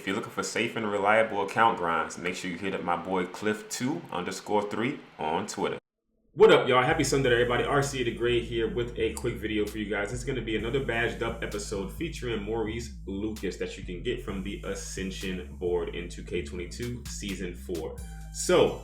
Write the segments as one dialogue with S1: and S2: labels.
S1: If you're looking for safe and reliable account grinds, make sure you hit up my boy Cliff2_3 on Twitter. What up, y'all? Happy Sunday to everybody. RCA the Great here with a quick video for you guys. It's going to be another badged up episode featuring Maurice Lucas that you can get from the Ascension board in 2K22 Season 4. So,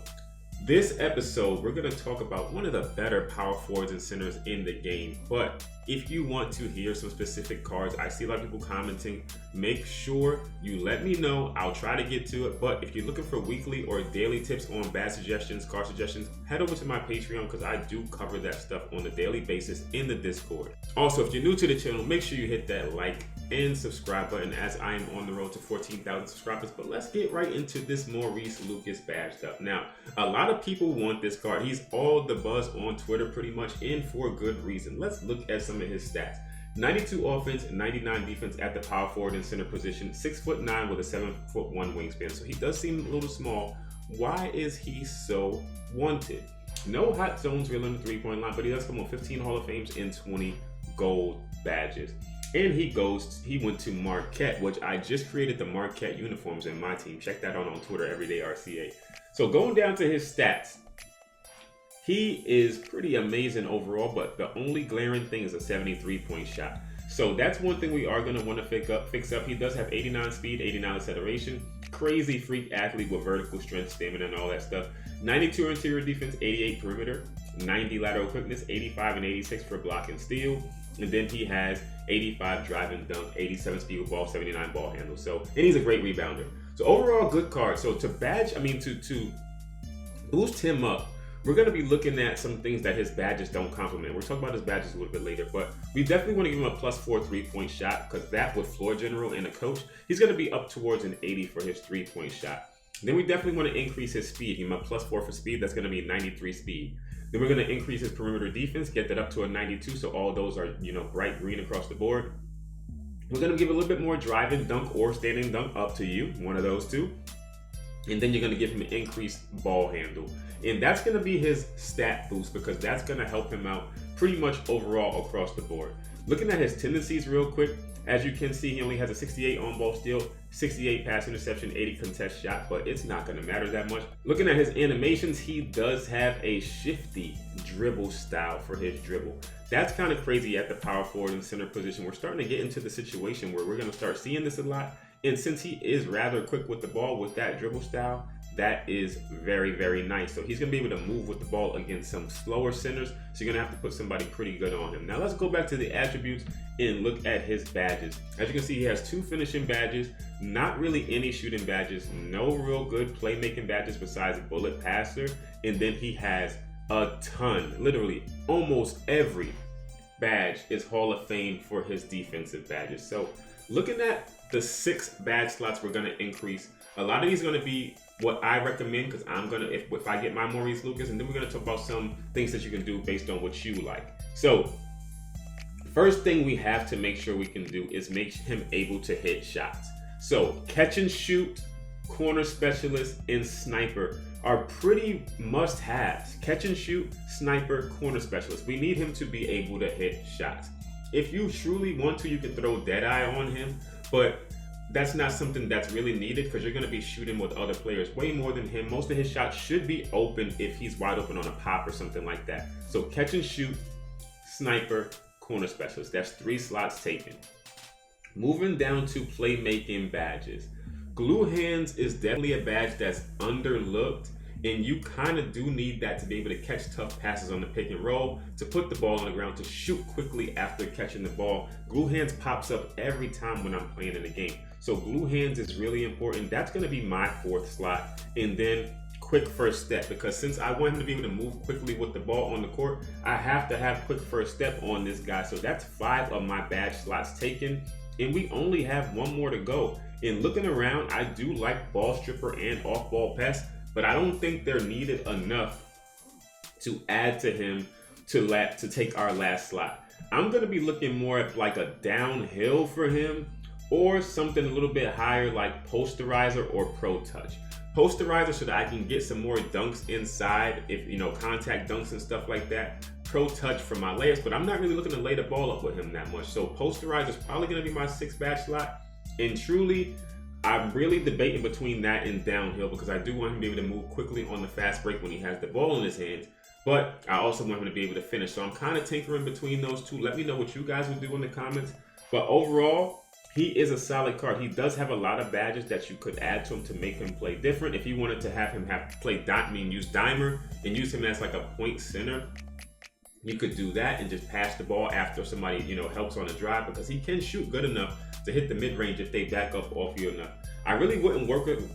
S1: this episode, we're going to talk about one of the better power forwards and centers in the game. But if you want to hear some specific cards, I see a lot of people commenting, make sure you let me know. I'll try to get to it. But if you're looking for weekly or daily tips on bad suggestions, card suggestions, head over to my Patreon because I do cover that stuff on a daily basis in the Discord. Also, if you're new to the channel, make sure you hit that like and subscribe button as I am on the road to 14,000 subscribers. But let's get right into this Maurice Lucas badged up. Now, a lot of people want this card. He's all the buzz on Twitter pretty much, and for good reason. Let's look at some of his stats. 92 offense, 99 defense at the power forward and center position, 6'9" with a 7'1" wingspan. So he does seem a little small. Why is he so wanted? No hot zones really on the 3-point line, but he does come on 15 Hall of Fames and 20 gold badges. And he went to Marquette, which I just created the Marquette uniforms in my team. Check that out on Twitter, Everyday RCA. So going down to his stats, he is pretty amazing overall, but the only glaring thing is a 73-point shot. So that's one thing we are going to want to fix up. He does have 89 speed, 89 acceleration, crazy freak athlete with vertical strength, stamina, and all that stuff. 92 interior defense, 88 perimeter, 90 lateral quickness, 85 and 86 for block and steal. And then he has 85 drive and dunk, 87 speed with ball, 79 ball handle. So, and he's a great rebounder. So overall, good card. So to boost him up, we're going to be looking at some things that his badges don't complement. We're talking about his badges a little bit later, but we definitely want to give him a +4 3-point shot because that with floor general and a coach, he's going to be up towards an 80 for his 3-point shot. Then we definitely want to increase his speed. Give him a +4 for speed. That's going to be 93 speed. Then we're going to increase his perimeter defense, get that up to a 92. So all those are, bright green across the board. We're going to give a little bit more driving dunk or standing dunk, up to you, one of those two. And then you're going to give him an increased ball handle. And that's going to be his stat boost because that's going to help him out pretty much overall across the board. Looking at his tendencies real quick, as you can see, he only has a 68 on-ball steal, 68 pass interception, 80 contest shot, but it's not going to matter that much. Looking at his animations, he does have a shifty dribble style for his dribble. That's kind of crazy at the power forward and center position. We're starting to get into the situation where we're going to start seeing this a lot. And since he is rather quick with the ball with that dribble style, that is very, very nice. So he's going to be able to move with the ball against some slower centers. So you're going to have to put somebody pretty good on him. Now let's go back to the attributes and look at his badges. As you can see, he has 2 finishing badges, not really any shooting badges, no real good playmaking badges besides bullet passer. And then he has a ton, literally almost every badge is Hall of Fame for his defensive badges. So looking at the 6 badge slots we're going to increase, a lot of these are going to be what I recommend because I'm going to, if I get my Maurice Lucas, and then we're going to talk about some things that you can do based on what you like. So first thing we have to make sure we can do is make him able to hit shots. So catch and shoot, corner specialist, and sniper are pretty must-haves. Catch and shoot, sniper, corner specialist. We need him to be able to hit shots. If you truly want to, you can throw Deadeye on him, but that's not something that's really needed because you're going to be shooting with other players way more than him. Most of his shots should be open if he's wide open on a pop or something like that. So catch and shoot, sniper, corner specialist. That's 3 slots taken. Moving down to playmaking badges. Glue hands is definitely a badge that's underlooked, and you kind of do need that to be able to catch tough passes on the pick and roll, to put the ball on the ground, to shoot quickly after catching the ball. Glue hands pops up every time when I'm playing in the game. So glue hands is really important. That's going to be my 4th slot. And then quick first step, because since I want him to be able to move quickly with the ball on the court, I have to have quick first step on this guy. So that's 5 of my badge slots taken. And we only have 1 more to go. And looking around, I do like ball stripper and off-ball pass, but I don't think they're needed enough to add to him to take our last slot. I'm going to be looking more at like a downhill for him or something a little bit higher like posterizer or pro touch. Posterizer so that I can get some more dunks inside, if contact dunks and stuff like that. Pro touch for my layups, but I'm not really looking to lay the ball up with him that much. So posterizer is probably going to be my 6th badge slot. And truly, I'm really debating between that and downhill because I do want him to be able to move quickly on the fast break when he has the ball in his hands. But I also want him to be able to finish. So I'm kind of tinkering between those two. Let me know what you guys would do in the comments. But overall, he is a solid card. He does have a lot of badges that you could add to him to make him play different. If you wanted to have him use Dimer and use him as like a point center, you could do that and just pass the ball after somebody, helps on the drive, because he can shoot good enough to hit the mid-range if they back up off you enough. I really wouldn't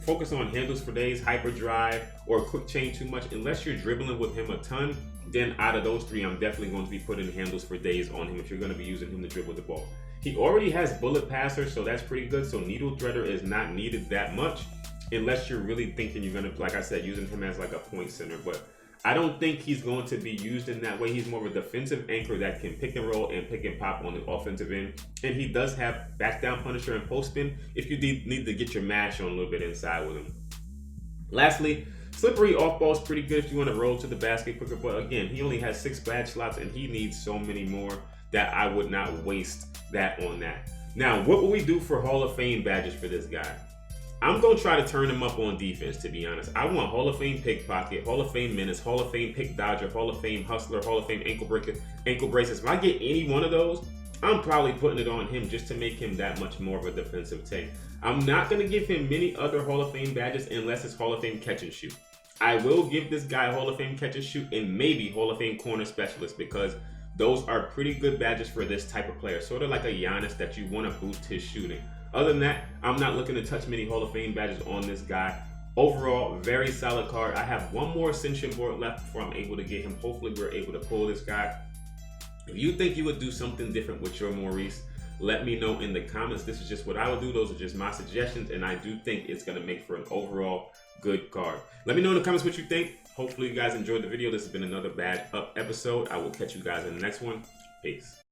S1: focus on handles for days, hyper drive, or quick chain too much. Unless you're dribbling with him a ton, then out of those three, I'm definitely going to be putting handles for days on him if you're going to be using him to dribble the ball. He already has bullet passer, so that's pretty good. So needle threader is not needed that much unless you're really thinking you're going to, like I said, using him as like a point center. But I don't think he's going to be used in that way. He's more of a defensive anchor that can pick and roll and pick and pop on the offensive end. And he does have back down punisher and post spin if you need to get your mash on a little bit inside with him. Lastly, slippery off ball is pretty good if you want to roll to the basket quicker. But again, he only has 6 badge slots and he needs so many more that I would not waste that on that. Now, what will we do for Hall of Fame badges for this guy? I'm going to try to turn him up on defense, to be honest. I want Hall of Fame pickpocket, Hall of Fame menace, Hall of Fame pick dodger, Hall of Fame hustler, Hall of Fame ankle braces. If I get any one of those, I'm probably putting it on him just to make him that much more of a defensive tank. I'm not going to give him many other Hall of Fame badges unless it's Hall of Fame catch and shoot. I will give this guy Hall of Fame catch and shoot and maybe Hall of Fame corner specialist, because those are pretty good badges for this type of player. Sort of like a Giannis that you want to boost his shooting. Other than that, I'm not looking to touch many Hall of Fame badges on this guy. Overall, very solid card. I have one more Ascension board left before I'm able to get him. Hopefully, we're able to pull this guy. If you think you would do something different with your Maurice, let me know in the comments. This is just what I would do. Those are just my suggestions, and I do think it's going to make for an overall good card. Let me know in the comments what you think. Hopefully, you guys enjoyed the video. This has been another Badge Up episode. I will catch you guys in the next one. Peace.